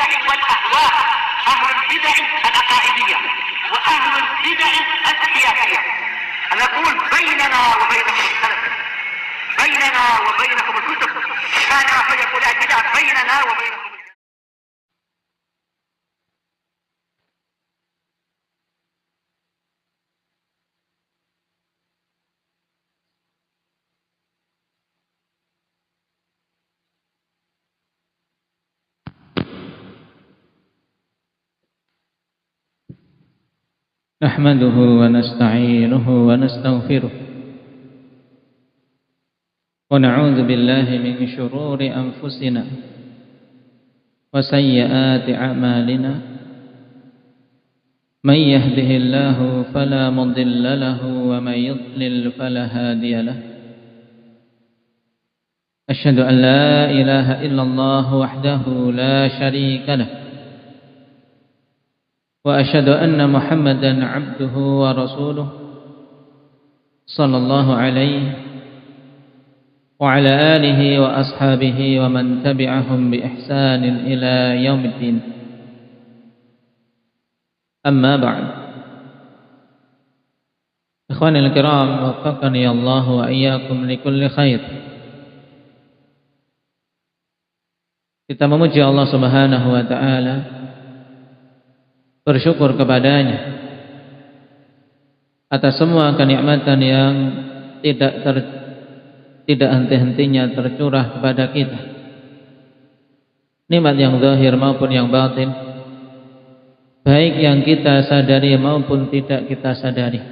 البدع والأهواء، أهل البدع العقائدية وأهل البدع السياسية. نقول بيننا وبينكم السلف، بيننا وبينكم الكتب، كان فيقول البدع بيننا وبينكم. نحمده ونستعينه ونستغفره ونعوذ بالله من شرور أنفسنا وسيئات أعمالنا. من يهده الله فلا مضل له ومن يضلل فلا هادي له. أشهد أن لا إله إلا الله وحده لا شريك له، وأشهد أن محمدا عبده ورسوله صلى الله عليه وعلى آله وأصحابه ومن تبعهم بإحسان إلى يوم الدين. أما بعد، إخواني الكرام، وفقني الله وإياكم لكل خير. Kita memuji Allah Subhanahu wa taala, bersyukur kepadanya atas semua kenikmatan yang tidak henti-hentinya tercurah kepada kita, nikmat yang zahir maupun yang batin, baik yang kita sadari maupun tidak kita sadari.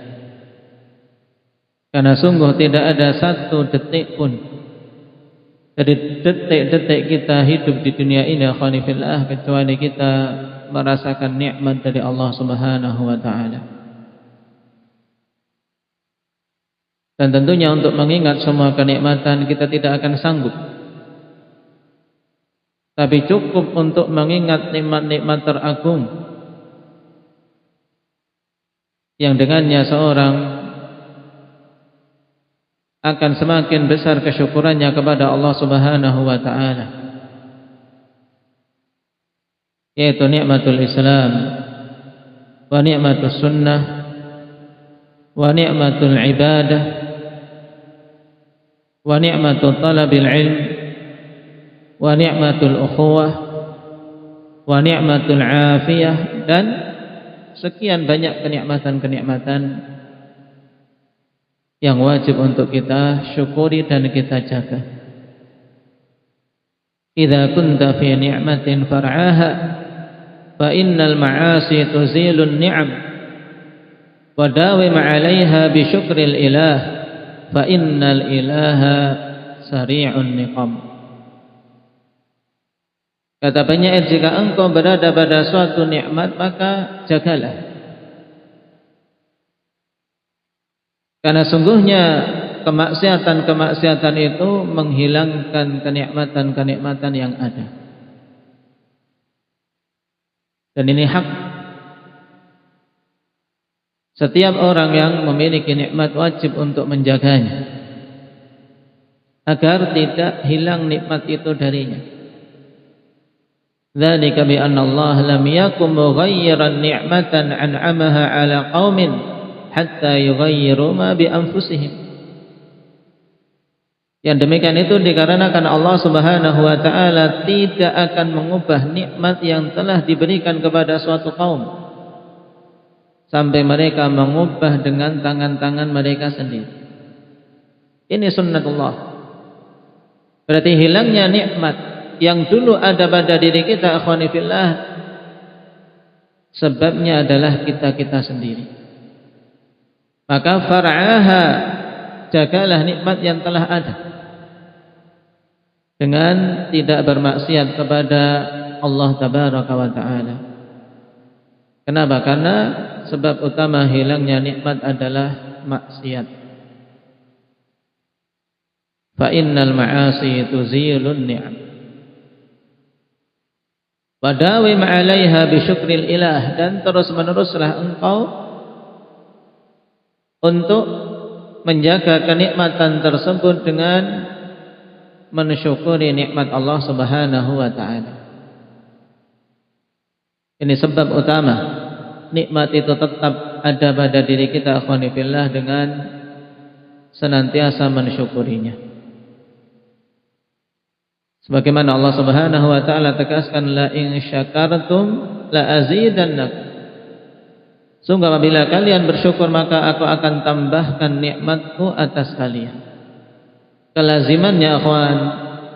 Karena sungguh tidak ada satu detik pun dari detik-detik kita hidup di dunia ini khonifillah kecuali kita merasakan nikmat dari Allah Subhanahu wa taala. Dan tentunya untuk mengingat semua kenikmatan kita tidak akan sanggup. Tapi cukup untuk mengingat nikmat-nikmat teragung yang dengannya seorang akan semakin besar kesyukurannya kepada Allah Subhanahu wa taala, yaitu nikmatul Islam wa nikmatus sunnah wa nikmatul ibadah wa nikmatul talabil ilm wa nikmatul ukhuwah wa nikmatul afiyah, dan sekian banyak kenikmatan-kenikmatan yang wajib untuk kita syukuri dan kita jaga. Idza kunta fi ni'matin far'aha fa innal ma'asi tuzilun ni'am wa dawim 'alaiha bi syukril ilah fa innal ilaha sari'un niqam. Kata penyair, jika engkau berada pada suatu nikmat maka jagalah, karena sungguhnya kemaksiatan itu menghilangkan kenikmatan-kenikmatan yang ada. Dan ini hak. Setiap orang yang memiliki nikmat wajib untuk menjaganya agar tidak hilang nikmat itu darinya. Dzalika bi anna Allah lam yakum mughayyiran ni'matan an'amaha 'ala qaumin hatta yughayyiru ma bi anfusihim. Yang demikian itu dikarenakan Allah Subhanahu wa taala tidak akan mengubah nikmat yang telah diberikan kepada suatu kaum sampai mereka mengubah dengan tangan-tangan mereka sendiri. Ini sunnatullah. Berarti hilangnya nikmat yang dulu ada pada diri kita, akhwani fillah, sebabnya adalah kita sendiri. Maka far'aha, jagalah nikmat yang telah ada dengan tidak bermaksiat kepada Allah Tabaraka wa Ta'ala. Kenapa? Karena sebab utama hilangnya nikmat adalah maksiat. Fa innal ma'asi tuzilun ni'am wa dawim 'alaiha bi syukril ilah, dan terus-meneruslah engkau untuk menjaga kenikmatan tersebut dengan mensyukuri nikmat Allah Subhanahu wa taala. Ini sebab utama nikmat itu tetap ada pada diri kita akhwani fillah dengan senantiasa mensyukurinya. Sebagaimana Allah Subhanahu wa taala tegaskan, la in syakartum la azidannakum. Sungguh apabila kalian bersyukur maka aku akan tambahkan nikmatku atas kalian. Kelazimannya akhwan,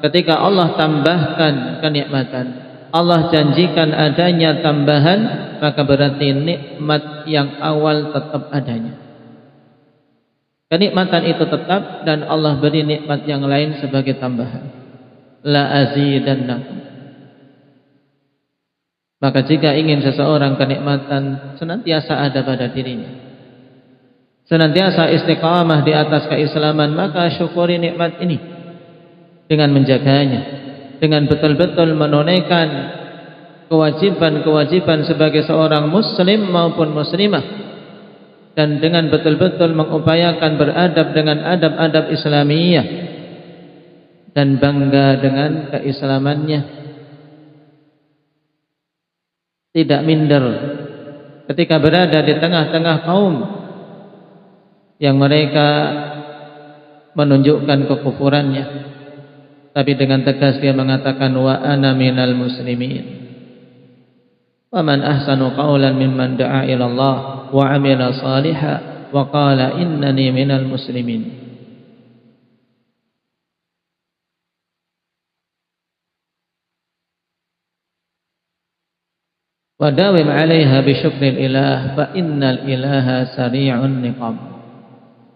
ketika Allah tambahkan kenikmatan, Allah janjikan adanya tambahan, maka berarti nikmat yang awal tetap adanya. Kenikmatan itu tetap dan Allah beri nikmat yang lain sebagai tambahan. La azidannakum. Maka jika ingin seseorang kenikmatan senantiasa ada pada dirinya, senantiasa istiqamah di atas keislaman, maka syukuri nikmat ini dengan menjaganya, dengan betul-betul menunaikan kewajiban-kewajiban sebagai seorang muslim maupun muslimah, dan dengan betul-betul mengupayakan beradab dengan adab-adab Islamiyah dan bangga dengan keislamannya. Tidak minder ketika berada di tengah-tengah kaum yang mereka menunjukkan kekufurannya, tapi dengan tegas dia mengatakan wa ana minal muslimin. Wa man ahsanu qawlan mimman da'a ila Allah wa 'amila shalihan wa qala innani minal muslimin. Wa dawim 'alaiha bi syukril ilah fa innal ilaha sari'un niqam.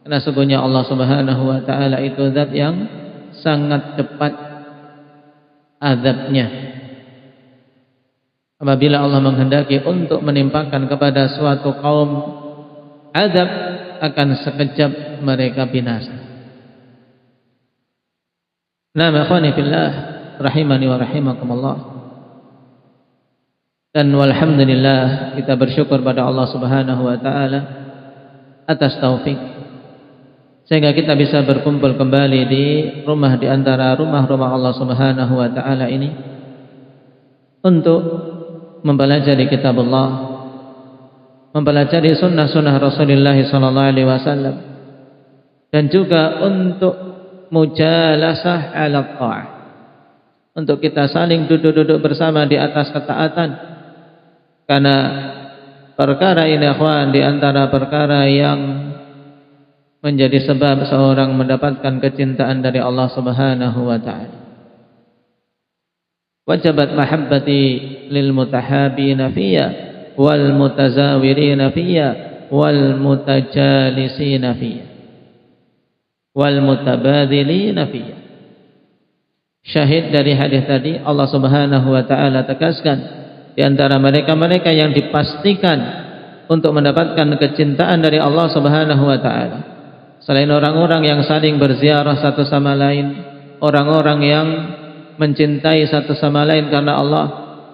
Karena sesungguhnya Allah Subhanahu wa taala itu zat yang sangat cepat azabnya. Apabila Allah menghendaki untuk menimpakan kepada suatu kaum azab, akan sekejap mereka binasa. Nah, ikhwani fillah rahimani wa rahimakumullah. Dan walhamdulillah kita bersyukur pada Allah Subhanahu wa taala atas taufik sehingga kita bisa berkumpul kembali di rumah di antara rumah-rumah Allah Subhanahu wa taala ini untuk mempelajari kitab Allah, mempelajari sunnah-sunnah Rasulullah sallallahu alaihi wasallam, dan juga untuk mujalasah ala ta'ah, untuk kita saling duduk-duduk bersama di atas ketaatan. Karena perkara ini akhwan di antara perkara yang menjadi sebab seorang mendapatkan kecintaan dari Allah Subhanahu wa taala. Wajabat mahabbati lil mutahabina fiyya wal mutazawirina fiyya wal mutajalisina fiyya wal mutabadilina fiyya. Syahid dari hadis tadi, Allah Subhanahu wa taala tegaskan di antara mereka-mereka yang dipastikan untuk mendapatkan kecintaan dari Allah Subhanahu wa taala, selain orang-orang yang saling berziarah satu sama lain, orang-orang yang mencintai satu sama lain karena Allah,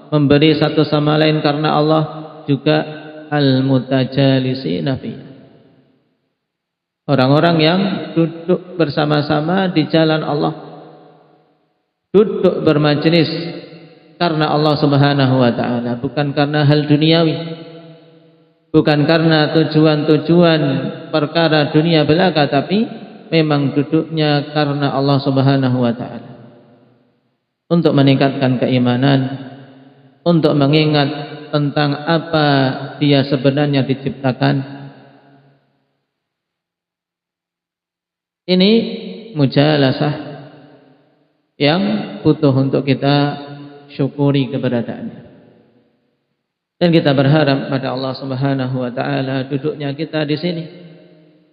memberi satu sama lain karena Allah, juga al-mutajalisina fi, orang-orang yang duduk bersama-sama di jalan Allah, duduk bermajlis karena Allah Subhanahu wa taala, bukan karena hal duniawi, bukan karena tujuan-tujuan perkara dunia belaka, tapi memang duduknya karena Allah Subhanahu wa taala, untuk meningkatkan keimanan, untuk mengingat tentang apa dia sebenarnya diciptakan. Ini mujalasah yang butuh untuk kita syukuri keberadaannya. Dan kita berharap pada Allah Subhanahu wa taala duduknya kita di sini,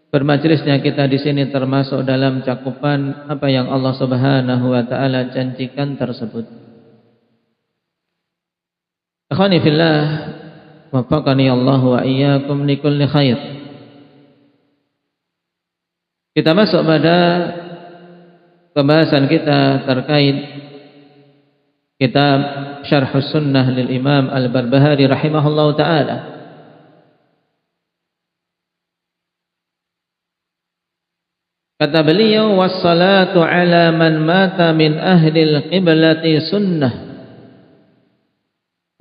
bermajlisnya kita di sini termasuk dalam cakupan apa yang Allah Subhanahu wa taala janjikan tersebut. Akhwani fillah, waffaqani Allah wa iyyakum likulli khair. Kita masuk pada pembahasan kita terkait kitab Syarhus Sunnah lil Imam Al-Barbahari rahimahullahu taala. Kata beliau, wassalatu ala man mata min ahli al-qiblati sunnah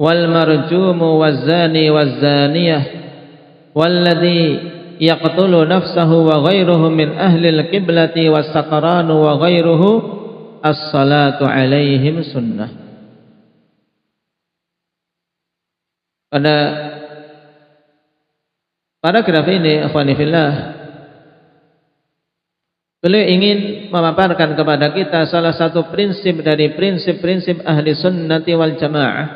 wal marjumu waz-zani waz-zaniyah walladzi yaqtulu nafsahu wa ghairuhu min ahli al-qiblati was-saqranu wa ghairuhu as-salatu alaihim sunnah. Pada paragraf ini akhwani fillah, beliau ingin memaparkan kepada kita salah satu prinsip dari prinsip-prinsip ahli sunnati wal jamaah,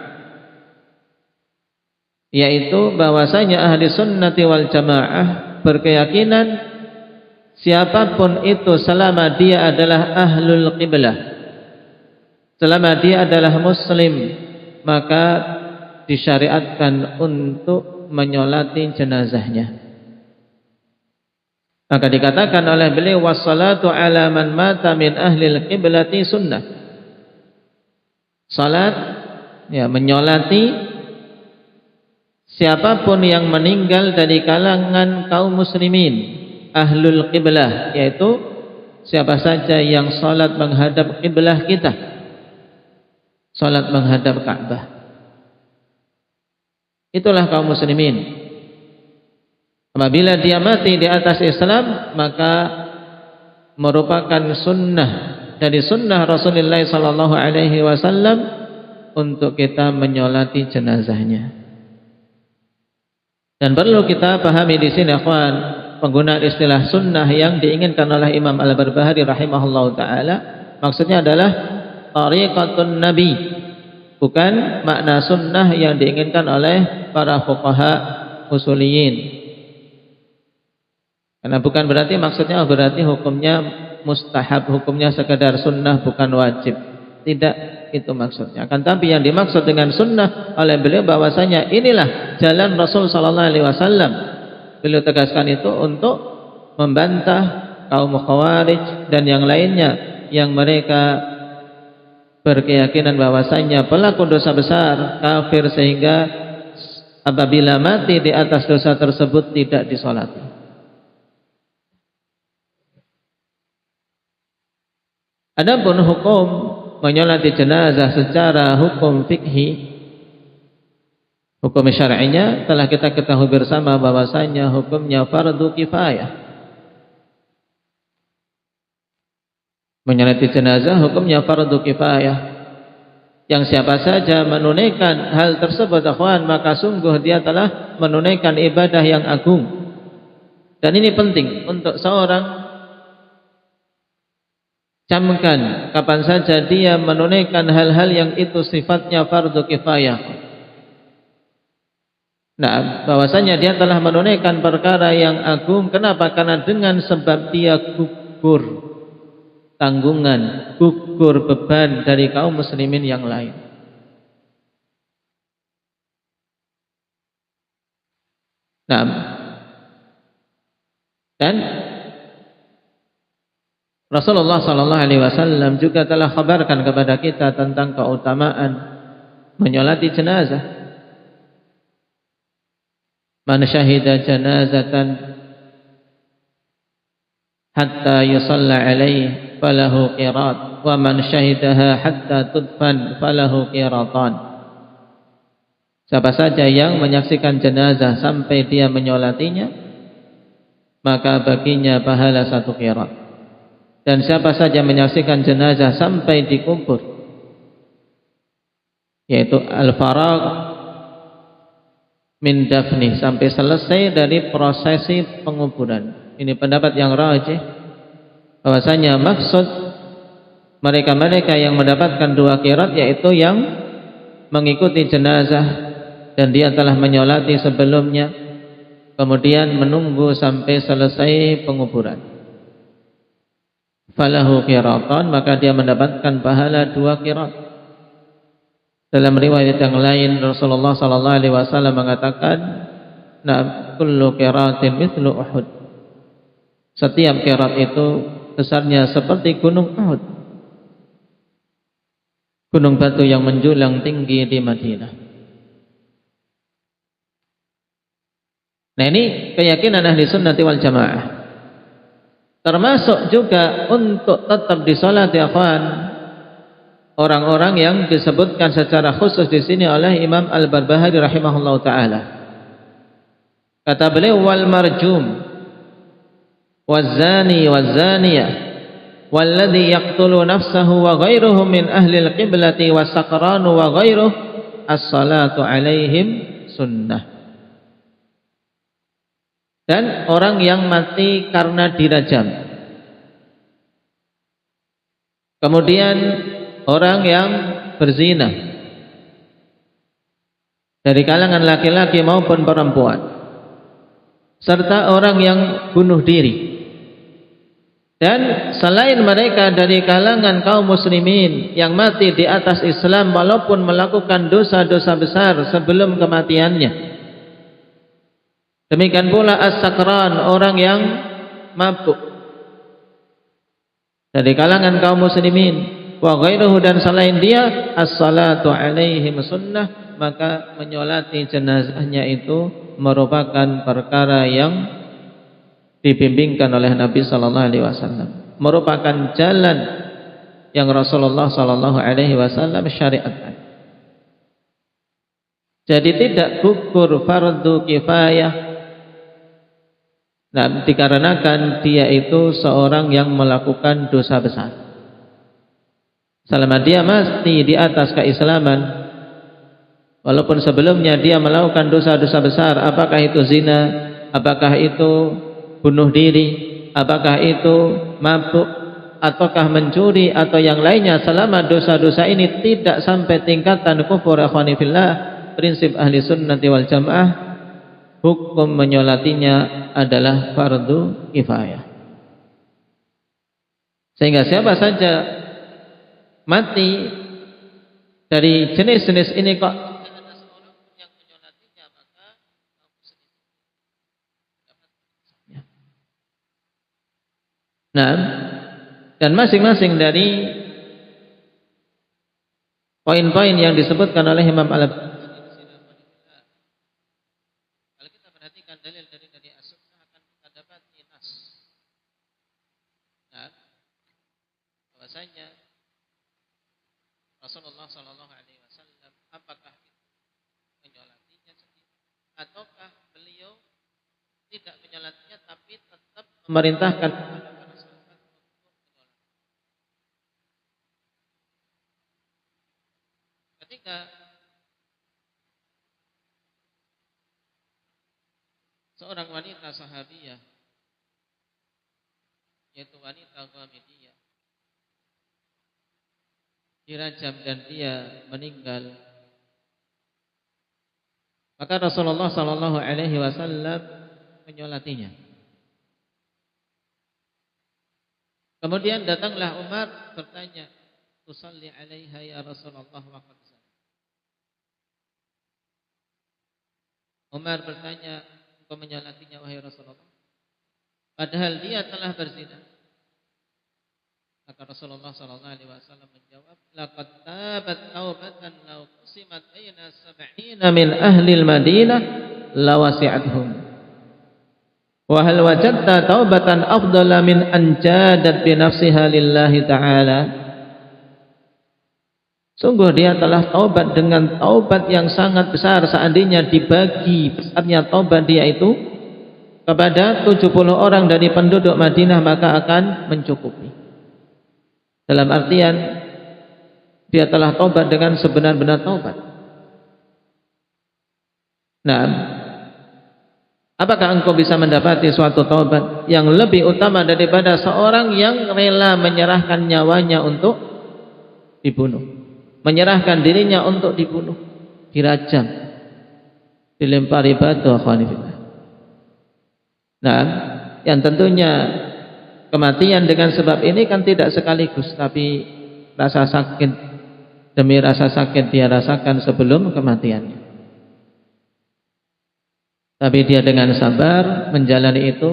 yaitu bahwasanya ahli sunnati wal jamaah berkeyakinan siapapun itu selama dia adalah ahlul qiblah, selama dia adalah muslim, maka disyariatkan untuk menyolati jenazahnya. Maka dikatakan oleh beliau wassalatu ala man mata min ahlil qiblati sunnah. Salat, ya, menyolati siapapun yang meninggal dari kalangan kaum muslimin ahlul qiblah, yaitu siapa saja yang salat menghadap qiblah kita, salat menghadap Ka'bah, itulah kaum muslimin. Apabila dia mati di atas Islam, maka merupakan sunnah dari sunnah Rasulullah sallallahu alaihi wasallam untuk kita menyolati jenazahnya. Dan perlu kita pahami di sini, akhwan, penggunaan istilah sunnah yang diinginkan oleh Imam Al-Barbahari rahimahullahu taala, maksudnya adalah tariqatun nabi, bukan makna sunnah yang diinginkan oleh para fuqaha usuliyin. Karena bukan berarti maksudnya berarti hukumnya mustahab, hukumnya sekedar sunnah bukan wajib. Tidak itu maksudnya. Akan tapi yang dimaksud dengan sunnah oleh beliau bahwasanya inilah jalan Rasul sallallahu alaihi wasallam. Beliau tegaskan itu untuk membantah kaum Khawarij dan yang lainnya yang mereka berkeyakinan bahwasanya pelaku dosa besar kafir sehingga apabila mati di atas dosa tersebut tidak disolati. Adapun hukum menyolati jenazah secara hukum fikhi, hukum syar'inya telah kita ketahui bersama bahwasanya hukumnya fardu kifayah. Menyolati jenazah hukumnya fardu kifayah. Yang siapa saja menunaikan hal tersebut, akhwan, maka sungguh dia telah menunaikan ibadah yang agung. Dan ini penting untuk seorang camkan kapan saja dia menunaikan hal-hal yang itu sifatnya fardu kifayah. Nah, bahwasanya dia telah menunaikan perkara yang agung. Kenapa? Karena dengan sebab dia gugur tanggungan, gugur beban dari kaum muslimin yang lain. Nah, dan Rasulullah sallallahu alaihi wasallam juga telah khabarkan kepada kita tentang keutamaan menyolati jenazah. Man syahida janazatan hatta yusalla alaihi falahu qirat wa man syahidaha hatta tudfan falahu qiratan. Siapa saja yang menyaksikan jenazah sampai dia menyolatinya, maka baginya pahala 1 qirat. Dan siapa saja menyaksikan jenazah sampai dikubur, yaitu al-faragh min dafni, sampai selesai dari prosesi penguburan. Ini pendapat yang rajih, bahwasanya maksud mereka-mereka yang mendapatkan 2 qirat yaitu yang mengikuti jenazah dan dia telah menyolati sebelumnya, kemudian menunggu sampai selesai penguburan. Falahu qiratan, maka dia mendapatkan pahala 2 qirat. Dalam riwayat yang lain Rasulullah sallallahu alaihi wasallam mengatakan, "Na kullu qiratin mithlu Uhud." Setiap qirat itu besarnya seperti gunung Uhud, gunung batu yang menjulang tinggi di Madinah. Nah, ini keyakinan ahli sunnati wal jamaah. Termasuk juga untuk tetap disolati, akhwan, orang-orang yang disebutkan secara khusus di sini oleh Imam Al-Barbahari rahimahullahu taala. Kata beliau, wal marjum waz-zani waz-zaniyah walladhi yaqtulu nafsahu wa ghairuhum min ahli al-qiblati was-saqranu wa ghairuh as-salatu alaihim sunnah. Dan orang yang mati karena dirajam. Kemudian orang yang berzina dari kalangan laki-laki maupun perempuan, serta orang yang bunuh diri. Dan selain mereka dari kalangan kaum muslimin yang mati di atas Islam walaupun melakukan dosa-dosa besar sebelum kematiannya. Demikian pula as-sakran, orang yang mabuk dari kalangan kaum muslimin, wa ghairuhu, dan selain dia, as-salatu alaihim sunnah, maka menyolati jenazahnya itu merupakan perkara yang dibimbingkan oleh Nabi sallallahu alaihi wasallam, merupakan jalan yang Rasulullah sallallahu alaihi wasallam syariatkan. Jadi tidak gugur fardu kifayah. Nah, dikarenakan dia itu seorang yang melakukan dosa besar. Selama dia masih di atas keislaman, walaupun sebelumnya dia melakukan dosa-dosa besar, apakah itu zina, apakah itu bunuh diri, apakah itu mabuk, ataukah mencuri atau yang lainnya, selama dosa-dosa ini tidak sampai tingkatan kufur, akhwani fillah, prinsip ahli sunnati wal jamaah, hukum menyolatinya adalah fardu kifayah. Sehingga siapa saja mati dari jenis-jenis ini kok ada seorang yang menyolatinya, maka nah, dan masing-masing dari poin-poin yang disebutkan oleh Imam Al-Barbahari, kalau kita perhatikan dalil dari as-sunnah, akan kita dapati nas. Nah, bahwasanya Rasulullah sallallahu alaihi wasallam apakah itu menyolatinya sendiri ataukah beliau tidak menyolatinya tapi tetap memerintahkan kepada para sahabat untuk menyolati. Ketika seorang wanita sahabiyah, yaitu wanita Ghamidiyah, dirajam dan dia meninggal, maka Rasulullah sallallahu alaihi wasallam menyolatinya. Kemudian datanglah Umar bertanya, "Tusalli alaiha ya Rasulullah wa qad zana." Umar bertanya, "Engkau menyolatinya wahai Rasulullah, padahal dia telah berzina?" Maka Rasulullah sallallahu alaihi wasallam menjawab, "Laqad tabat taubatan law qusimat baina 70 min ahli al-Madinah lawasi'athum. Wa hal wajadta taubatan afdala min an jadat bi nafsiha lillahi ta'ala." Sungguh dia telah taubat dengan taubat yang sangat besar. Seandainya dibagi besarnya taubat dia itu kepada 70 orang dari penduduk Madinah, maka akan mencukupi. Dalam artian dia telah taubat dengan sebenar-benar taubat. Nah, apakah engkau bisa mendapati suatu taubat yang lebih utama daripada seorang yang rela menyerahkan nyawanya untuk dibunuh, menyerahkan dirinya untuk dibunuh, dirajam, dilempari batu, akhwani fillah. Nah, yang tentunya kematian dengan sebab ini kan tidak sekaligus, tapi rasa sakit demi rasa sakit dia rasakan sebelum kematiannya. Tapi dia dengan sabar menjalani itu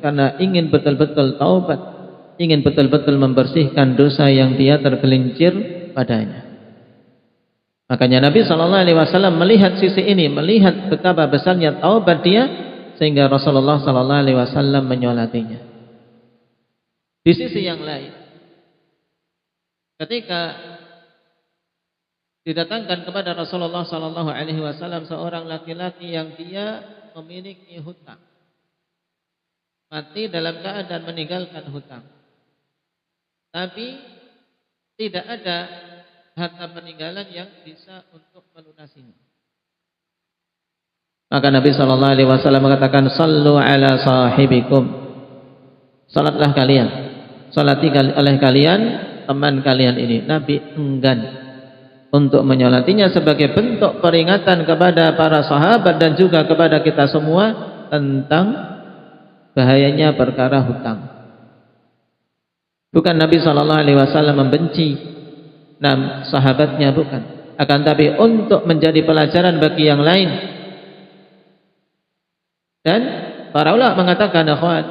karena ingin betul-betul taubat, ingin betul-betul membersihkan dosa yang dia tergelincir padanya. Makanya Nabi SAW melihat sisi ini, melihat betapa besarnya taubat dia, sehingga Rasulullah SAW menyolatinya. Di sisi yang lain, ketika Didatangkan kepada Rasulullah sallallahu alaihi wasallam seorang laki-laki yang dia memiliki hutang. Mati dalam keadaan meninggalkan hutang. Tapi tidak ada harta peninggalan yang bisa untuk melunasinya. Maka Nabi sallallahu alaihi wasallam mengatakan, "Shallu ala sahibikum." Salatlah kalian. Salati oleh kalian teman kalian ini. Nabi enggan untuk menyolatinya sebagai bentuk peringatan kepada para sahabat dan juga kepada kita semua tentang bahayanya perkara hutang. Bukan Nabi sallallahu alaihi wasallam membenci sahabatnya, bukan. Akan tapi untuk menjadi pelajaran bagi yang lain. Dan para ulama mengatakan, akhwan,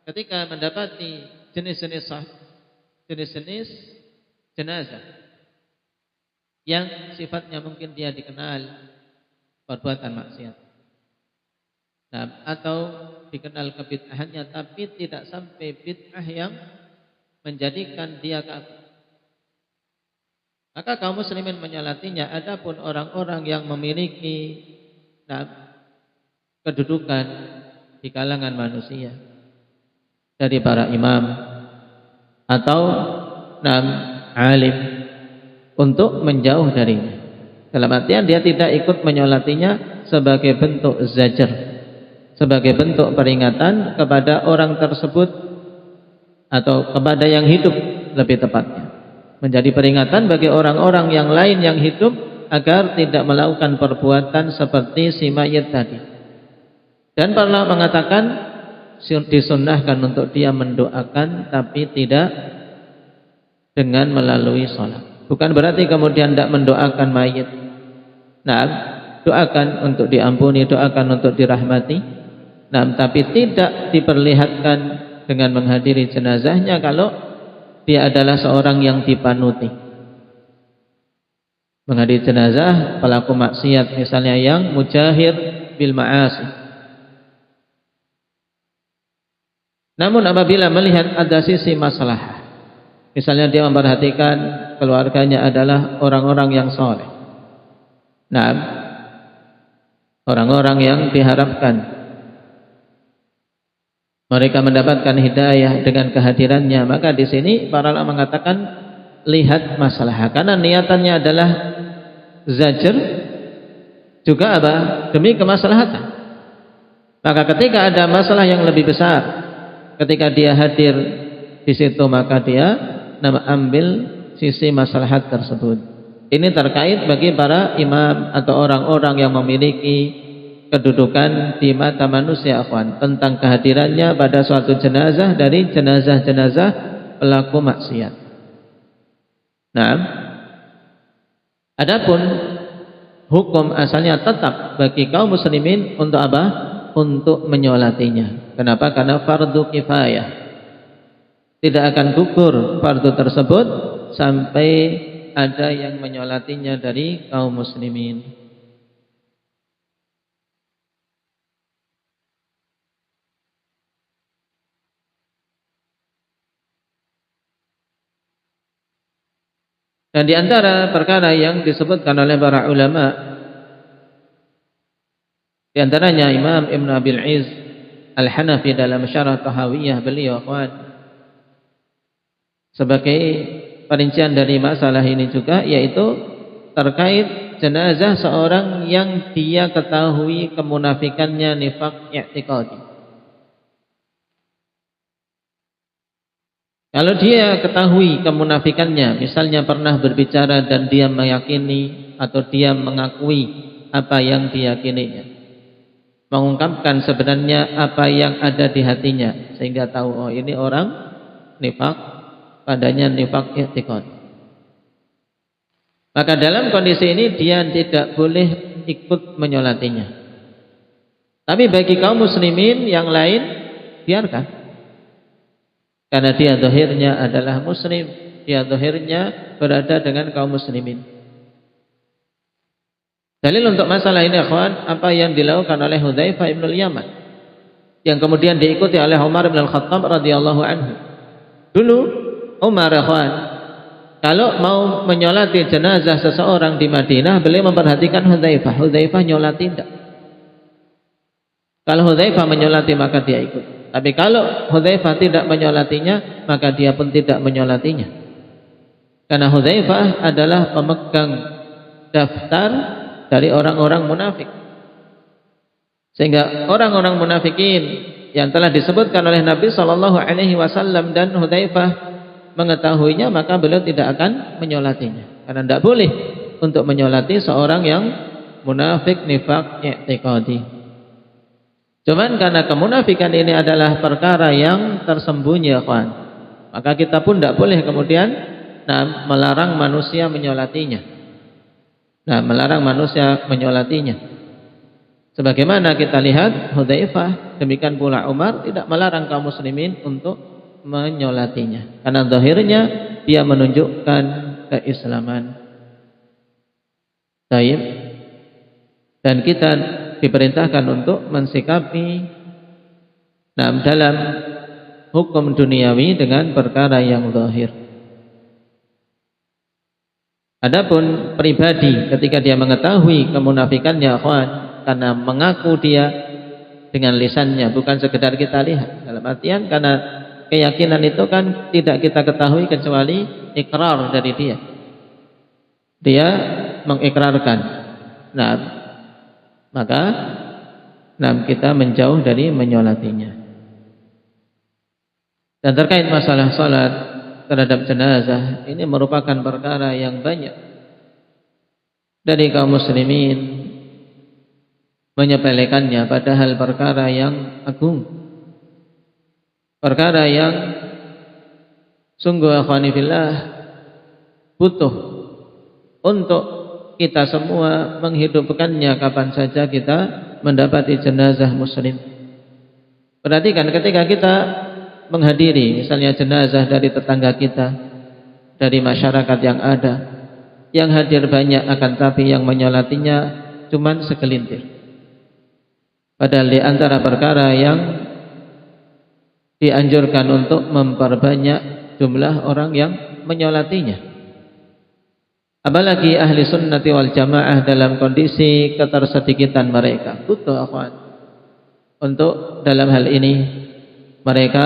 ketika mendapati jenis-jenis jenazah yang sifatnya mungkin dia dikenal perbuatan maksiat, atau dikenal kebid'ahannya, tapi tidak sampai bid'ah yang menjadikan dia kafir, maka kaum muslimin menyolatinya. Adapun orang-orang yang memiliki kedudukan di kalangan manusia dari para imam atau alim, untuk menjauh darinya. Dalam artian dia tidak ikut menyolatinya sebagai bentuk zajar, sebagai bentuk peringatan kepada orang tersebut atau kepada yang hidup lebih tepatnya. Menjadi peringatan bagi orang-orang yang lain yang hidup agar tidak melakukan perbuatan seperti si mayit tadi. Dan para ulama mengatakan disunnahkan untuk dia mendoakan, tapi tidak dengan melalui sholat. Bukan berarti kemudian tidak mendoakan mayit. Doakan untuk diampuni, doakan untuk dirahmati. Tapi tidak diperlihatkan dengan menghadiri jenazahnya kalau dia adalah seorang yang dipanuti. Menghadiri jenazah pelaku maksiat misalnya yang mujahir bil ma'asi. Namun apabila melihat ada sisi masalah, misalnya dia memperhatikan keluarganya adalah orang-orang yang soleh, orang-orang yang diharapkan mereka mendapatkan hidayah dengan kehadirannya, maka di sini para ulama mengatakan lihat masalah, karena niatannya adalah zajar juga demi kemaslahatan. Maka ketika ada masalah yang lebih besar, ketika dia hadir di situ, maka dia ambil sisi maslahat tersebut. Ini terkait bagi para imam atau orang-orang yang memiliki kedudukan di mata manusia, akhwan, tentang kehadirannya pada suatu jenazah dari jenazah-jenazah pelaku maksiat. Adapun hukum asalnya tetap bagi kaum muslimin untuk apa? Untuk menyolatinya. Kenapa? Karena fardu kifayah. Tidak akan gugur fardu tersebut sampai ada yang menyolatinya dari kaum muslimin. Dan di antara perkara yang disebutkan oleh para ulama, di antaranya Imam Ibn Abil Izz Al-Hanafi dalam Syarah Tahawiyah beliau, sebagai perincian dari masalah ini juga, yaitu terkait jenazah seorang yang dia ketahui kemunafikannya, nifaq i'tiqadi. Kalau dia ketahui kemunafikannya, misalnya pernah berbicara dan dia meyakini atau dia mengakui apa yang diyakininya, mengungkapkan sebenarnya apa yang ada di hatinya, sehingga tahu ini orang nifaq, padanya nifaq i'tiqad. Maka dalam kondisi ini dia tidak boleh ikut menyolatinya. Tapi bagi kaum muslimin yang lain, biarkan. Karena dia zahirnya adalah muslim, dia zahirnya berada dengan kaum muslimin. Dalil untuk masalah ini, akhwan, apa yang dilakukan oleh Hudzaifah bin al-Yaman, yang kemudian diikuti oleh Umar bin Al-Khattab radhiyallahu anhu. Dulu Umar, akhwan, Kalau mau menyolati jenazah seseorang di Madinah, beliau memperhatikan Hudzaifah. Hudzaifah nyolati tidak? Kalau Hudzaifah menyolati maka dia ikut. Tapi kalau Hudzaifah tidak menyolatinya, maka dia pun tidak menyolatinya. Karena Hudzaifah adalah pemegang daftar dari orang-orang munafik. Sehingga orang-orang munafikin yang telah disebutkan oleh Nabi SAW dan Hudzaifah mengetahuinya, maka beliau tidak akan menyolatinya. Karena tidak boleh untuk menyolati seorang yang munafik nifaq i'tiqadi. Cuman karena kemunafikan ini adalah perkara yang tersembunyi, ya kawan, maka kita pun tidak boleh kemudian melarang manusia menyolatinya. Melarang manusia menyolatinya. Sebagaimana kita lihat Hudzaifah, demikian pula Umar tidak melarang kaum muslimin untuk menyolatinya. Karena zahirnya dia menunjukkan keislaman. Baik. Dan kita diperintahkan untuk mensikapi dalam hukum duniawi dengan perkara yang zahir. Adapun pribadi ketika dia mengetahui kemunafikannya, akhwan, karena mengaku dia dengan lisannya, bukan sekedar kita lihat. Dalam artian karena keyakinan itu kan tidak kita ketahui kecuali ikrar dari dia. Dia mengikrarkan. Maka kita menjauh dari menyolatinya. Dan terkait masalah salat terhadap jenazah, ini merupakan perkara yang banyak dari kaum muslimin menyepelekannya, padahal perkara yang agung, perkara yang sungguh akhwani fillah butuh untuk kita semua menghidupkannya kapan saja kita mendapati jenazah muslim. Perhatikan ketika kita menghadiri misalnya jenazah dari tetangga kita, dari masyarakat yang ada, yang hadir banyak akan tapi yang menyolatinya cuman segelintir. Padahal di antara perkara yang dianjurkan untuk memperbanyak jumlah orang yang menyolatinya. Apalagi ahli sunnati wal jamaah dalam kondisi ketersedikitan mereka. Butuh akhwan untuk dalam hal ini mereka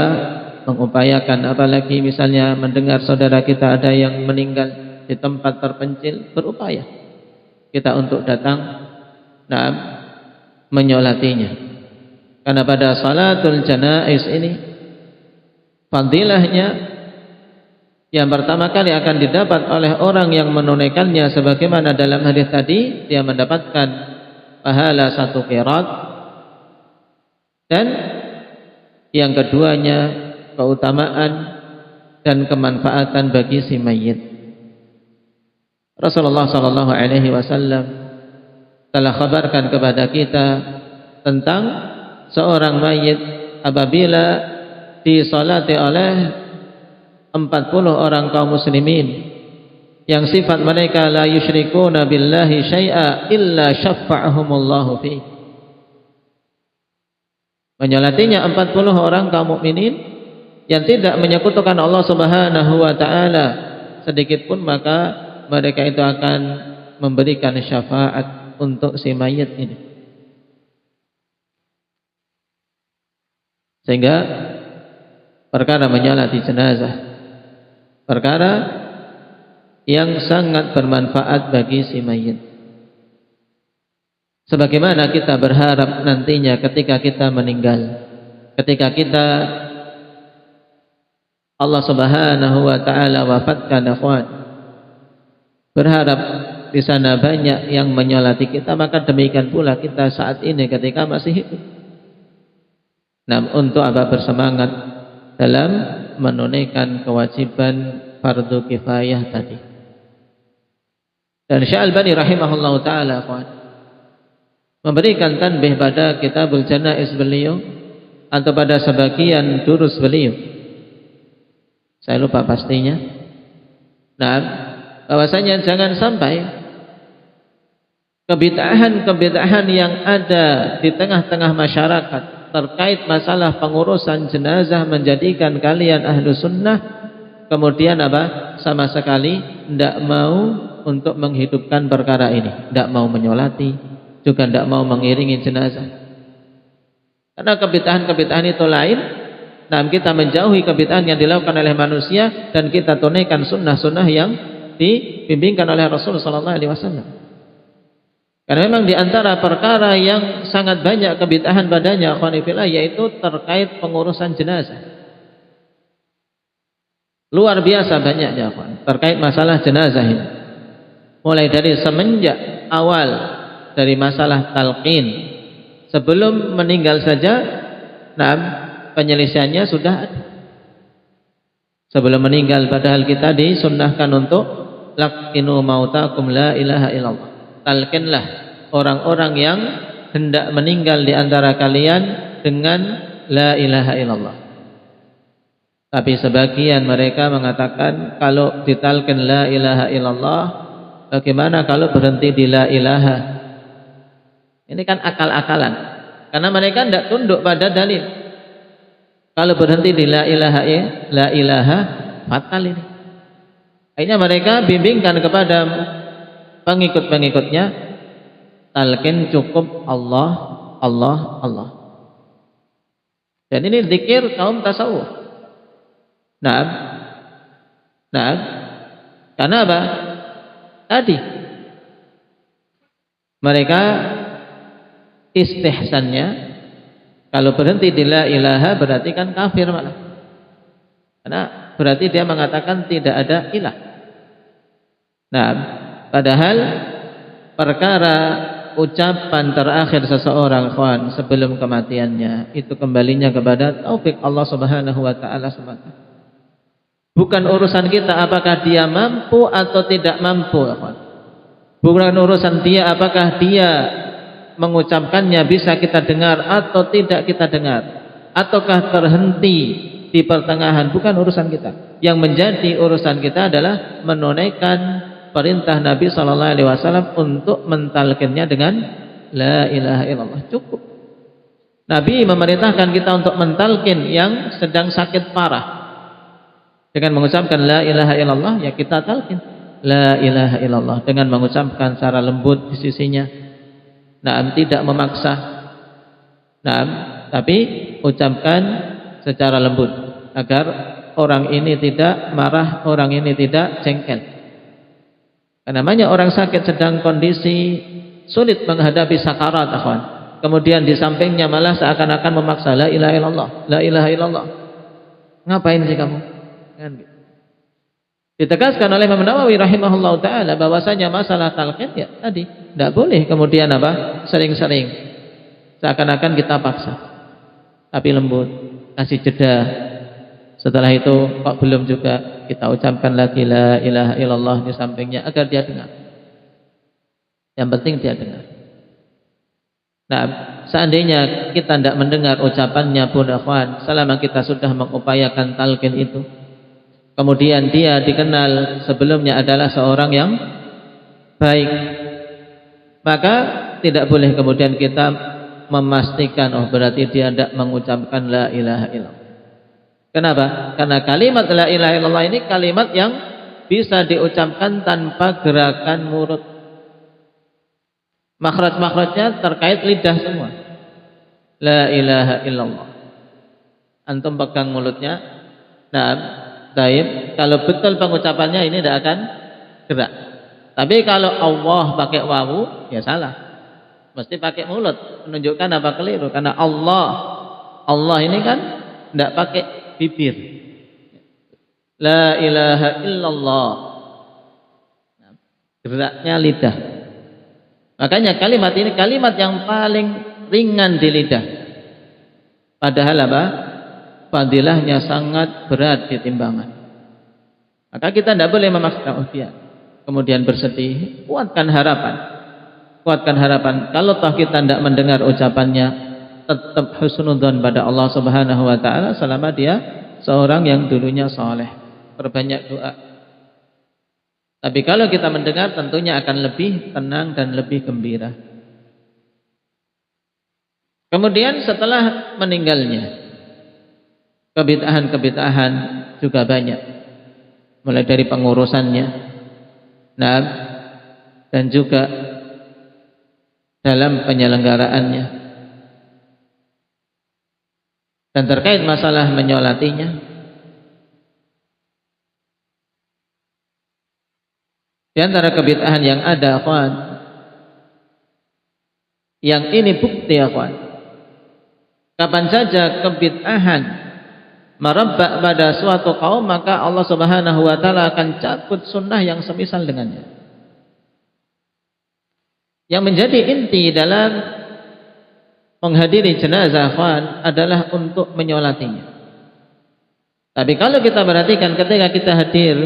mengupayakan, apalagi misalnya mendengar saudara kita ada yang meninggal di tempat terpencil, berupaya kita untuk datang menyolatinya. Karena pada salatul janaiz ini fadilahnya yang pertama kali akan didapat oleh orang yang menunaikannya, sebagaimana dalam hadis tadi, dia mendapatkan pahala 1 qirat, dan yang keduanya keutamaan dan kemanfaatan bagi si mayit. Rasulullah SAW telah kabarkan kepada kita tentang seorang mayit apabila disolati oleh 40 orang kaum muslimin yang sifat mereka la yusyrikuna billahi syai'a illa syafa'ahumullahu fi. Menyolatinya 40 orang kaum mukminin yang tidak menyekutukan Allah Subhanahu wa taala sedikit pun, maka mereka itu akan memberikan syafaat untuk si mayit ini. Sehingga perkara menyolati jenazah perkara yang sangat bermanfaat bagi si mayit. Sebagaimana kita berharap nantinya ketika kita meninggal, ketika kita Allah Subhanahu wa taala wafatkan, akhwan, berharap di sana banyak yang menyolati kita, maka demikian pula kita saat ini ketika masih hidup. Untuk apa? Bersemangat dalam menunaikan kewajiban fardu kifayah tadi. Dan Syekh Albani rahimahullah ta'ala memberikan tanbih pada kitabul janaiz beliau atau pada sebagian durus beliau, saya lupa pastinya, bahwasanya jangan sampai kebid'ahan yang ada di tengah-tengah masyarakat terkait masalah pengurusan jenazah menjadikan kalian ahlu sunnah kemudian apa? Sama sekali tidak mau untuk menghidupkan perkara ini, tidak mau menyolati, juga tidak mau mengiringi jenazah. Karena kebid'ahan-kebid'ahan itu lain. Nah, kita menjauhi kebid'ahan yang dilakukan oleh manusia dan kita tunaikan sunnah-sunnah yang dibimbingkan oleh Rasul sallallahu alaihi wasallam. Karena memang di antara perkara yang sangat banyak kebid'ahan padanya, akhwani fillah, yaitu terkait pengurusan jenazah. Luar biasa banyaknya, akhwan, terkait masalah jenazah ini. Mulai dari semenjak awal dari masalah talqin, sebelum meninggal saja, nah, penyelesaiannya sudah ada. Sebelum meninggal, padahal kita disunnahkan untuk laqinu mautakum la ilaha illallah. Talqinlah orang-orang yang hendak meninggal di antara kalian dengan la ilaha illallah. Tapi sebagian mereka mengatakan kalau ditalqin la ilaha illallah, bagaimana kalau berhenti di la ilaha? Ini kan akal-akalan. Karena mereka tidak tunduk pada dalil. Kalau berhenti di la ilaha fatal ini. Akhirnya mereka bimbingkan kepada pengikut-pengikutnya, talqin cukup Allah, Allah, Allah. Dan ini zikir kaum tasawuf. Nah, karena apa? Tadi mereka istihsannya kalau berhenti di la ilaha berarti kan kafir malah. Karena berarti dia mengatakan tidak ada ilah. Nah, padahal perkara ucapan terakhir seseorang, kawan, sebelum kematiannya itu kembalinya kepada taufik Allah Subhanahu wa taala semata. Bukan urusan kita apakah dia mampu atau tidak mampu, kawan. Bukan urusan dia apakah dia mengucapkannya bisa kita dengar atau tidak kita dengar, ataukah terhenti di pertengahan. Bukan urusan kita. Yang menjadi urusan kita adalah menunaikan perintah Nabi sallallahu alaihi wasallam untuk mentalqinnya dengan la ilaha illallah. Cukup. Nabi memerintahkan kita untuk mentalqin yang sedang sakit parah dengan mengucapkan la ilaha illallah, ya kita talqin la ilaha illallah dengan mengucapkan secara lembut di sisinya. Nah, tidak memaksa. Nah, tapi ucapkan secara lembut agar orang ini tidak marah, orang ini tidak jengkel. Namanya orang sakit sedang kondisi sulit menghadapi sakarat, akhwan. Kemudian di sampingnya malah seakan-akan memaksa la ilaha illallah, la ilaha illallah. Ngapain sih kamu? Kan gitu. Ditegaskan oleh Imam Nawawi rahimahullahu taala bahwasanya masalah talqin ya tadi tidak boleh kemudian apa? Sering-sering seakan-akan kita paksa. Tapi lembut, kasih jeda. Setelah itu kok belum juga, kita ucapkan lagi la ilaha illallah di sampingnya agar dia dengar. Yang penting dia dengar. Nah, seandainya kita tidak mendengar ucapannya pun, akhwan, selama kita sudah mengupayakan talqin itu, kemudian dia dikenal sebelumnya adalah seorang yang baik, maka tidak boleh kemudian kita memastikan oh berarti dia tidak mengucapkan la ilaha illallah. Kenapa? Karena kalimat la ilaha illallah ini kalimat yang bisa diucapkan tanpa gerakan mulut. Makhraj-makhrajnya terkait lidah semua. La ilaha illallah. Antum pegang mulutnya. Nah, taib. Kalau betul pengucapannya ini tidak akan gerak. Tapi kalau Allah pakai wawu, ya salah. Mesti pakai mulut. Menunjukkan apa keliru. Karena Allah ini kan tidak pakai bibir. La ilaha illallah. Geraknya lidah. Makanya kalimat ini kalimat yang paling ringan di lidah. Padahal apa? Fadilahnya sangat berat di timbangan. Maka kita tidak boleh memaksa dia. Kemudian bersedih. Kuatkan harapan. Kuatkan harapan. Kalau toh kita tidak mendengar ucapannya, tetap husnudzon pada Allah Subhanahu wa taala selama dia seorang yang dulunya saleh. Perbanyak doa. Tapi kalau kita mendengar tentunya akan lebih tenang dan lebih gembira. Kemudian setelah meninggalnya, kebid'ahan-kebid'ahan juga banyak. mulai dari pengurusannya, nah, dan juga dalam penyelenggaraannya, dan terkait masalah menyolatinya. Di antara kebid'ahan yang ada, akhwan, yang ini bukti, akhwan, kapan saja kebid'ahan merebak pada suatu kaum, maka Allah Subhanahu wa taala akan cabut sunnah yang semisal dengannya. Yang menjadi inti dalam menghadiri jenazah, akhwan, adalah untuk menyolatinya. Tapi kalau kita perhatikan ketika kita hadir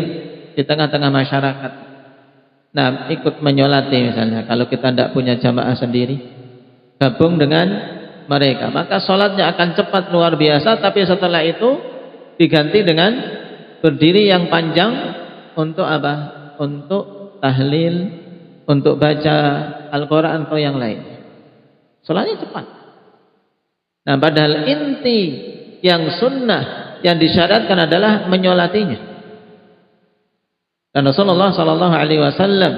di tengah-tengah masyarakat, nah, ikut menyolati misalnya, kalau kita tidak punya jamaah sendiri, gabung dengan mereka, maka sholatnya akan cepat luar biasa. Tapi setelah itu diganti dengan berdiri yang panjang untuk apa? Untuk tahlil, untuk baca Al-Quran atau yang lain. Sholatnya cepat. Nah, padahal inti yang sunnah yang disyaratkan adalah menyolatinya. Dan Rasulullah sallallahu alaihi wasallam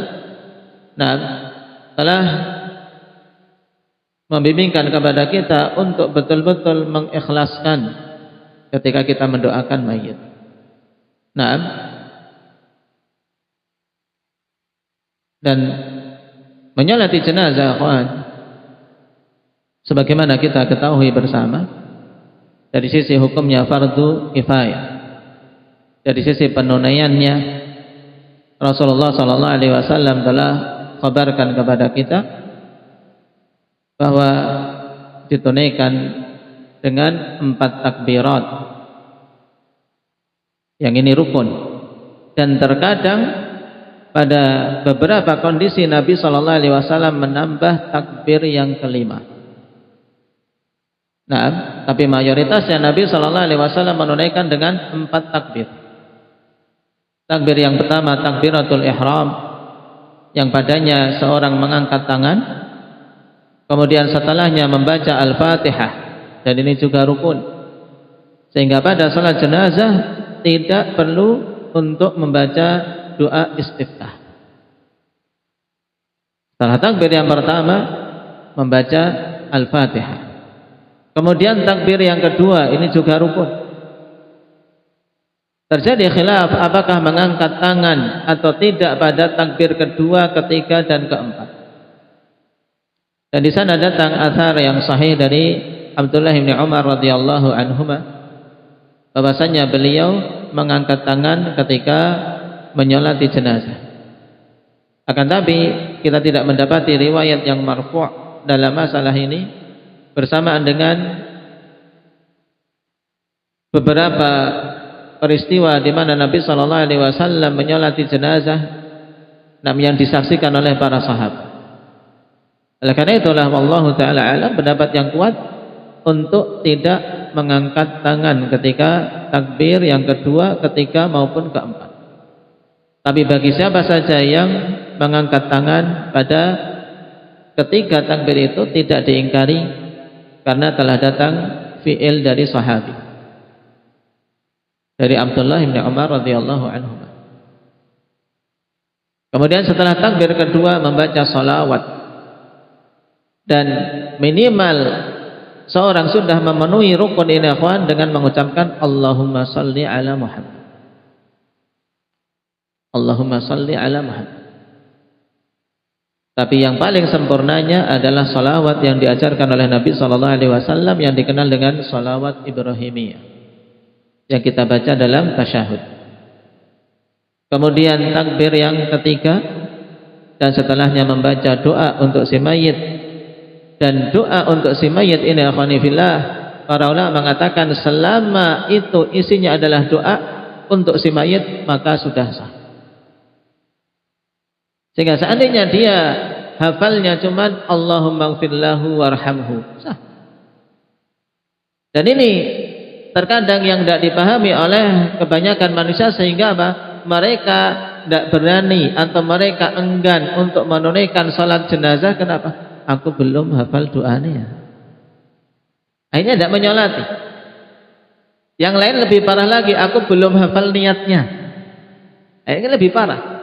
telah membimbingkan kepada kita untuk betul-betul mengikhlaskan ketika kita mendoakan mayit. Dan menyolati jenazah, akhwan, sebagaimana kita ketahui bersama, dari sisi hukumnya fardu kifayah, dari sisi penunaiannya Rasulullah sallallahu alaihi wasallam telah kabarkan kepada kita bahwa ditunaikan dengan 4 takbirat. Yang ini rukun. Dan terkadang pada beberapa kondisi Nabi sallallahu alaihi wasallam menambah takbir yang kelima. Nah, tapi mayoritasnya Nabi sallallahu alaihi wasallam menunaikan dengan 4 takbir. Takbir yang pertama takbiratul ihram, yang padanya seorang mengangkat tangan, kemudian setelahnya membaca Al-Fatihah, dan ini juga rukun, sehingga pada salat jenazah tidak perlu untuk membaca doa istiftah. Setelah takbir yang pertama membaca Al-Fatihah, kemudian takbir yang kedua, ini juga rukun. Terjadi khilaf apakah mengangkat tangan atau tidak pada takbir kedua, ketiga, dan keempat. Dan di sana datang athar yang sahih dari Abdullah bin Umar radhiyallahu anhuma, bahwasanya beliau mengangkat tangan ketika menyolati jenazah. Akan tapi kita tidak mendapati riwayat yang marfu' dalam masalah ini, bersamaan dengan beberapa peristiwa di mana Nabi sallallahu alaihi wasallam menyolati jenazah yang disaksikan oleh para sahabat. Oleh karena itulah wallahu taala alam, pendapat yang kuat untuk tidak mengangkat tangan ketika takbir yang kedua, ketiga maupun keempat. Tapi bagi siapa saja yang mengangkat tangan pada ketiga takbir itu tidak diingkari, karena telah datang fi'il dari sahabi, dari Abdullah bin Umar radhiyallahu anhu. Kemudian setelah takbir kedua membaca salawat, dan minimal seorang sudah memenuhi rukun ini, akhwan, dengan mengucapkan Allahumma salli ala Muhammad, Allahumma salli ala Muhammad. Tapi yang paling sempurnanya adalah salawat yang diajarkan oleh Nabi sallallahu alaihi wasallam, yang dikenal dengan salawat Ibrahimiyah, yang kita baca dalam tasyahud. Kemudian takbir yang ketiga, dan setelahnya membaca doa untuk si mayit. Dan doa untuk si mayit ini, akhwani fillah, para ulama mengatakan selama itu isinya adalah doa untuk si mayit, maka sudah sah. Sehingga seandainya dia hafalnya cuman Allahumma gfirlahu warhamhu, sah. Dan ini terkadang yang tidak dipahami oleh kebanyakan manusia, sehingga apa? Mereka tidak berani atau mereka enggan untuk menunaikan salat jenazah. Kenapa? Aku belum hafal doanya. Akhirnya tidak menyolati. Yang lain lebih parah lagi, aku belum hafal niatnya. Ini lebih parah.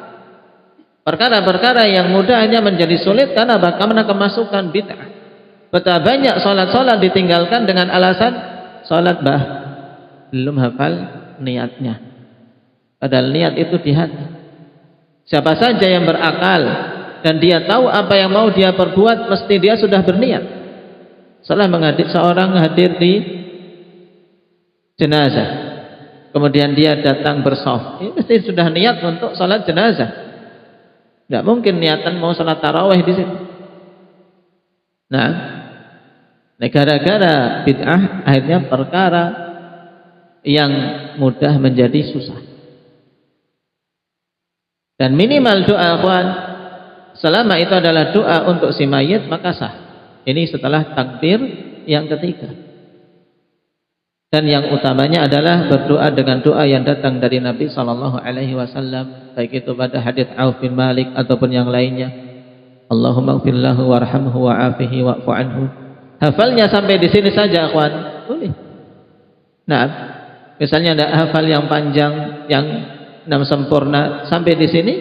Perkara-perkara yang mudah hanya menjadi sulit karena kemasukan bid'ah. Betapa banyak sholat ditinggalkan dengan alasan sholat belum hafal niatnya. Padahal niat itu di hati. Siapa saja yang berakal dan dia tahu apa yang mau dia perbuat, mesti dia sudah berniat. Seorang hadir di jenazah, kemudian dia datang bersaf, ini mesti sudah niat untuk sholat jenazah. Tidak mungkin niatan mau sholat tarawih di situ. Nah, gara-gara bid'ah akhirnya perkara yang mudah menjadi susah. Dan minimal doa, akhwan, selama itu adalah doa untuk si mayit, maka sah. Ini setelah takbir yang ketiga. Dan yang utamanya adalah berdoa dengan doa yang datang dari Nabi SAW, baik itu pada hadits Auf bin Malik ataupun yang lainnya. Allahumma ighfir lahu warhamhu wa'afihi wa'fu anhu. Hafalnya sampai di sini saja, akhwan, boleh. Nah, misalnya ada hafal yang panjang, yang 6 sempurna, sampai di sini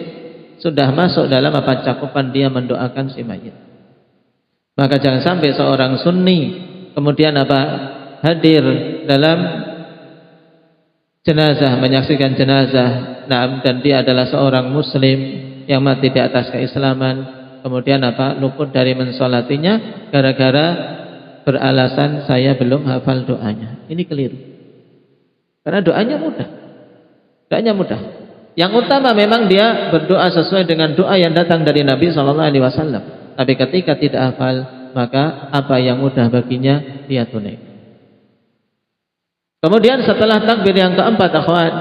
sudah masuk dalam apa cakupan dia mendoakan si mayit. Maka jangan sampai seorang sunni kemudian hadir dalam jenazah, menyaksikan jenazah, dan dia adalah seorang muslim yang mati di atas keislaman, kemudian luput dari mensolatinya gara-gara beralasan saya belum hafal doanya. Ini keliru. Karena doanya mudah. Doanya mudah. Yang utama memang dia berdoa sesuai dengan doa yang datang dari Nabi SAW. Tapi ketika tidak hafal, maka apa yang mudah baginya dia tunaikan. Kemudian setelah takbir yang keempat, akhwat,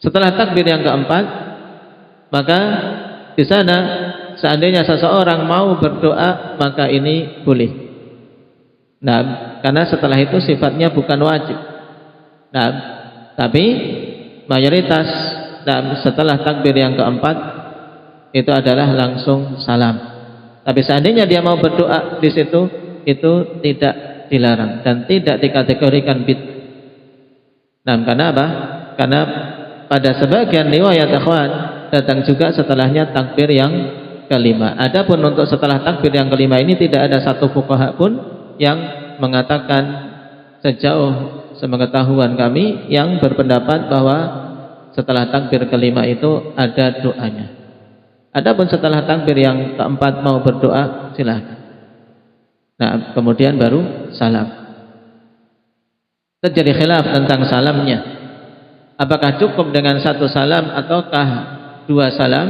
setelah takbir yang keempat, maka di sana seandainya seseorang mau berdoa, maka ini boleh. Nah, karena setelah itu sifatnya bukan wajib. Nah, tapi mayoritas setelah takbir yang keempat itu adalah langsung salam. Tapi seandainya dia mau berdoa di situ, itu tidak dilarang dan tidak dikategorikan bid'ah. Nah, karena apa? Karena pada sebagian riwayat, akhwan, datang juga setelahnya takbir yang kelima. Adapun untuk setelah takbir yang kelima ini tidak ada satu fuqaha pun yang mengatakan sejauh sepengetahuan kami yang berpendapat bahwa setelah takbir kelima itu ada doanya. Adapun setelah takbir yang keempat mau berdoa, silakan. Nah, kemudian baru salam. Terjadi khilaf tentang salamnya. Apakah cukup dengan satu salam ataukah dua salam?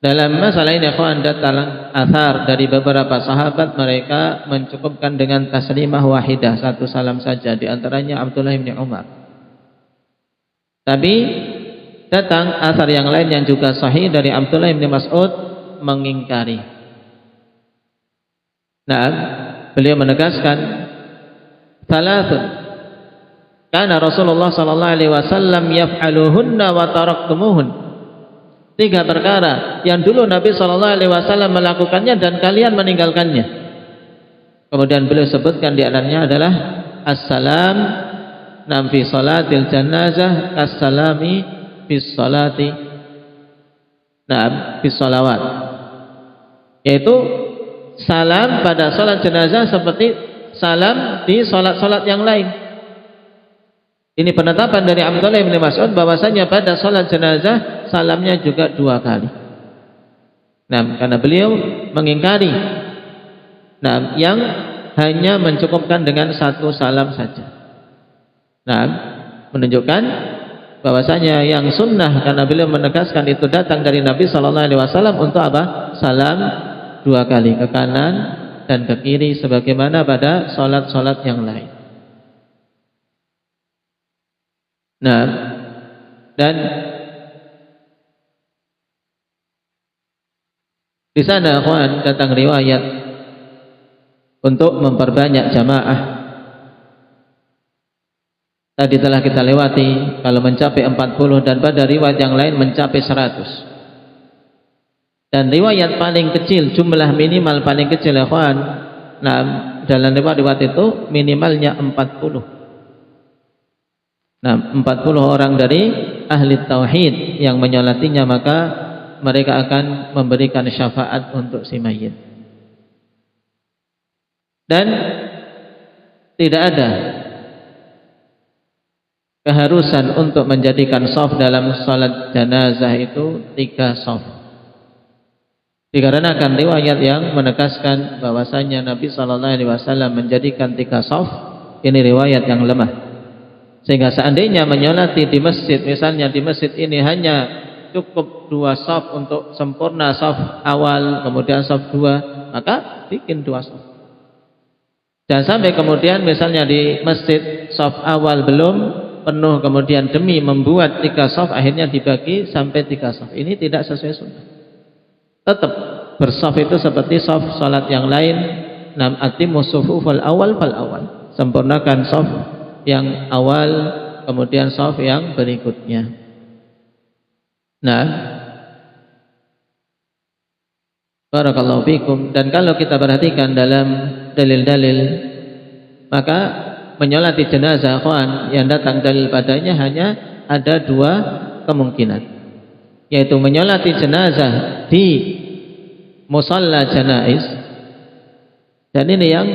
Dalam masalah ini, akhwan, datang athar dari beberapa sahabat, mereka mencukupkan dengan taslimah wahidah, satu salam saja, di antaranya Abdullah bin Umar. Tapi datang athar yang lain yang juga sahih dari Abdullah bin Mas'ud mengingkari. Nah, beliau menegaskan, thalathun kana Rasulullah sallallahu alaihi wasallam yaf'aluhunna wa taraktumuhun. 3 perkara yang dulu Nabi sallallahu alaihi wasallam melakukannya dan kalian meninggalkannya. Kemudian beliau sebutkan di antaranya adalah assalam fi salatil janazah as-salami fi salati fi salawat, yaitu salam pada salat jenazah seperti salam di salat-salat yang lain. Ini penetapan dari Abdullah bin Mas'ud bahwasanya pada salat jenazah salamnya juga 2 kali. Nah, karena beliau mengingkari yang hanya mencukupkan dengan 1 salam saja. Nah, menunjukkan bahwasanya yang sunnah, karena beliau menegaskan itu datang dari Nabi SAW untuk apa? Salam 2 kali, ke kanan dan ke kiri sebagaimana pada salat-salat yang lain. Nah, dan di sana, akhwan, datang riwayat untuk memperbanyak jamaah. Tadi telah kita lewati kalau mencapai 40, dan pada riwayat yang lain mencapai 100. Dan riwayat paling kecil, jumlah minimal paling kecil, akhwan, nah, dalam riwayat itu minimalnya 40. Nah, 40 orang dari ahli tauhid yang menyolatinya, maka mereka akan memberikan syafaat untuk si mayit. Dan tidak ada keharusan untuk menjadikan shaf dalam salat jenazah itu 3 shaf. Dikarenakan riwayat yang menegaskan bahwasanya Nabi sallallahu alaihi wasallam menjadikan 3 shaf, ini riwayat yang lemah. Sehingga seandainya menyolati di masjid, misalnya di masjid ini hanya cukup 2 shaf untuk sempurna shaf awal, kemudian shaf 2, maka bikin 2 shaf. Jangan sampai kemudian misalnya di masjid shaf awal belum penuh, kemudian demi membuat 3 shaf akhirnya dibagi sampai 3 shaf. Ini tidak sesuai sunnah. Tetap bershaf itu seperti shaf salat yang lain. Nam atimu sufufal awal fal awal. Sempurnakan shaf yang awal, kemudian shaf yang berikutnya. Nah, barakallahu fikum. Dan kalau kita perhatikan dalam dalil-dalil, maka menyolati jenazah akhwan yang datang dalil padanya hanya ada 2 kemungkinan, yaitu menyolati jenazah di musalla janaiz, dan ini yang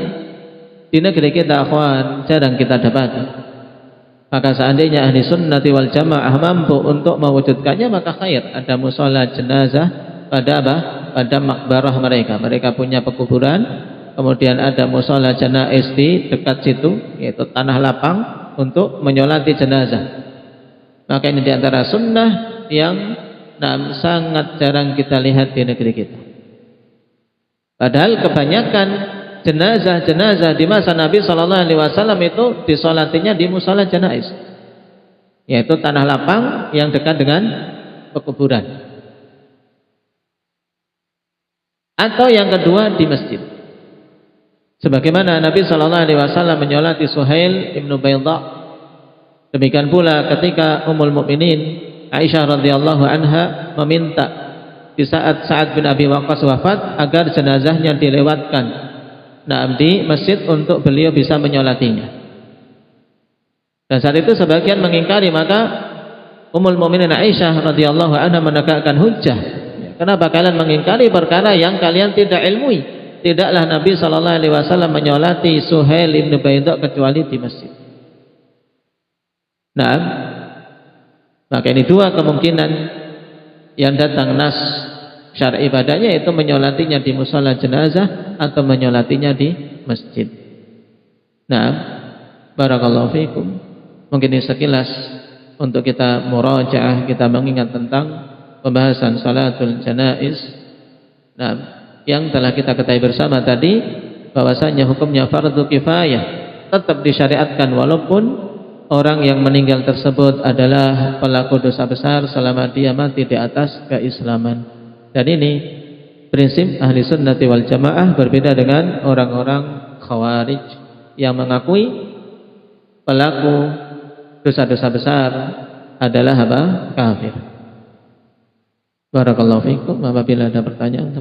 di negeri kita akhwan jarang kita dapati. Maka seandainya ahli sunnati wal jamaah mampu untuk mewujudkannya, maka khair. Ada musalla jenazah pada apa? Pada makbarah mereka. Mereka punya pekuburan, kemudian ada musalla janaiz di dekat situ, yaitu tanah lapang untuk menyolati jenazah. Maka ini diantara sunnah yang sangat jarang kita lihat di negeri kita. Padahal kebanyakan jenazah-jenazah di masa Nabi sallallahu alaihi wasallam itu disolatinya di musalla janaiz, yaitu tanah lapang yang dekat dengan pekuburan. Atau yang kedua di masjid. Sebagaimana Nabi sallallahu alaihi wasallam menyolati Suhail ibnu Baydha. Demikian pula ketika Ummul Mukminin Aisyah radhiyallahu anha meminta di saat Sa'ad bin Abi Waqqas wafat agar jenazahnya dilewatkan di masjid untuk beliau bisa menyolatinya. Dan saat itu sebagian mengingkari, maka Ummul Mukminin Aisyah radhiyallahu anha menegakkan hujjah. Kenapa kalian mengingkari perkara yang kalian tidak ilmui? Tidaklah Nabi sallallahu alaihi wasallam menyolati Suhail bin Baydha kecuali di masjid. Nah, maka ini 2 kemungkinan yang datang nas syar'i ibadahnya, yaitu menyolatinya di musalla jenazah atau menyolatinya di masjid. Nah, barakallahu fikum. Mungkin ini sekilas untuk kita murajaah, kita mengingat tentang pembahasan salatul janaiz. Nah, yang telah kita ketahui bersama tadi bahwasanya hukumnya fardu kifayah, tetap disyariatkan walaupun orang yang meninggal tersebut adalah pelaku dosa besar selama dia mati di atas keislaman. Dan ini prinsip ahli sunnati wal jamaah, berbeda dengan orang-orang khawarij yang mengakui pelaku dosa-dosa besar adalah apa? Kafir. Barakallahu fikum. Apabila ada pertanyaan,